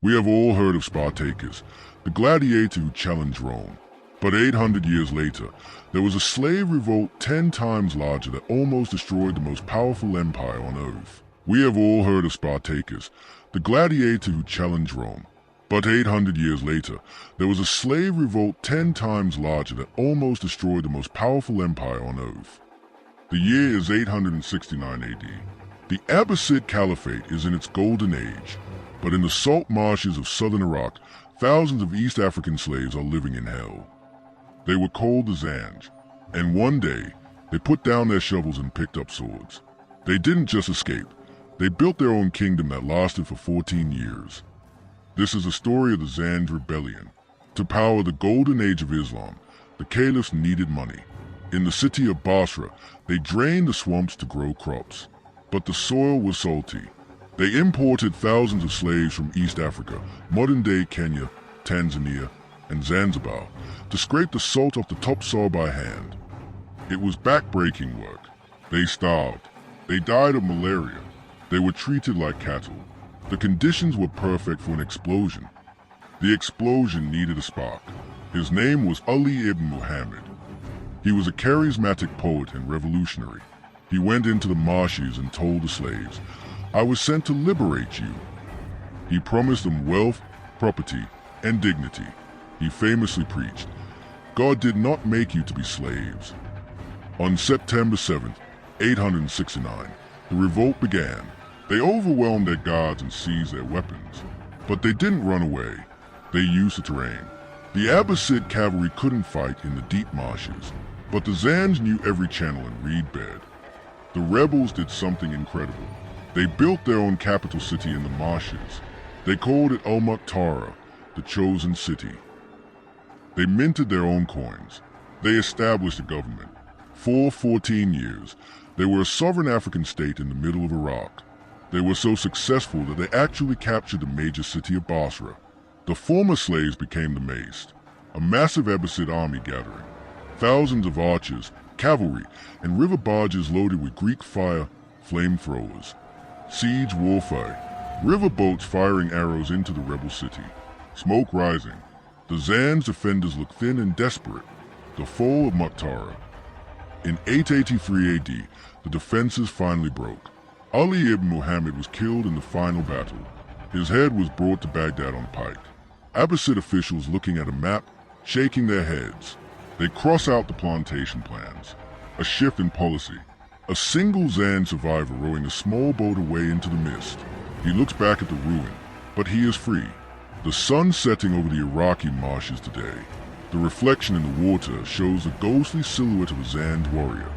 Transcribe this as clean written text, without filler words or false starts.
We have all heard of Spartacus, the gladiator who challenged Rome. But 800 years later, there was a slave revolt 10 times larger that almost destroyed the most powerful empire on earth. We have all heard of Spartacus, the gladiator who challenged Rome. But 800 years later, there was a slave revolt 10 times larger that almost destroyed the most powerful empire on earth. The year is 869 AD. The Abbasid Caliphate is in its golden age, but in the salt marshes of southern Iraq, thousands of East African slaves are living in hell. They were called the Zanj, and one day, they put down their shovels and picked up swords. They didn't just escape, they built their own kingdom that lasted for 14 years. This is the story of the Zanj Rebellion. To power the golden age of Islam, the caliphs needed money. In the city of Basra, they drained the swamps to grow crops. But the soil was salty. They imported thousands of slaves from East Africa, modern-day Kenya, Tanzania, and Zanzibar, to scrape the salt off the topsoil by hand. It was back-breaking work. They starved. They died of malaria. They were treated like cattle. The conditions were perfect for an explosion. The explosion needed a spark. His name was Ali ibn Muhammad. He was a charismatic poet and revolutionary. He went into the marshes and told the slaves, "I was sent to liberate you." He promised them wealth, property, and dignity. He famously preached, "God did not make you to be slaves." On September 7th, 869, the revolt began. They overwhelmed their guards and seized their weapons. But they didn't run away. They used the terrain. The Abbasid cavalry couldn't fight in the deep marshes, but the Zanj knew every channel and reed bed. The rebels did something incredible. They built their own capital city in the marshes. They called it Al-Muqtara, the chosen city. They minted their own coins. They established a government. For 14 years, they were a sovereign African state in the middle of Iraq. They were so successful that they actually captured the major city of Basra. The former slaves became the Mace, a massive Abbasid army gathering. Thousands of archers, cavalry, and river barges loaded with Greek fire, flamethrowers. Siege warfare, river boats firing arrows into the rebel city. Smoke rising. The Zanj defenders looked thin and desperate. The fall of Muqtara. In 883 AD, the defenses finally broke. Ali ibn Muhammad was killed in the final battle. His head was brought to Baghdad on a pike. Abbasid officials looking at a map, shaking their heads. They cross out the plantation plans. A shift in policy. A single Zanj survivor rowing a small boat away into the mist. He looks back at the ruin, but he is free. The sun setting over the Iraqi marshes today. The reflection in the water shows the ghostly silhouette of a Zanj warrior.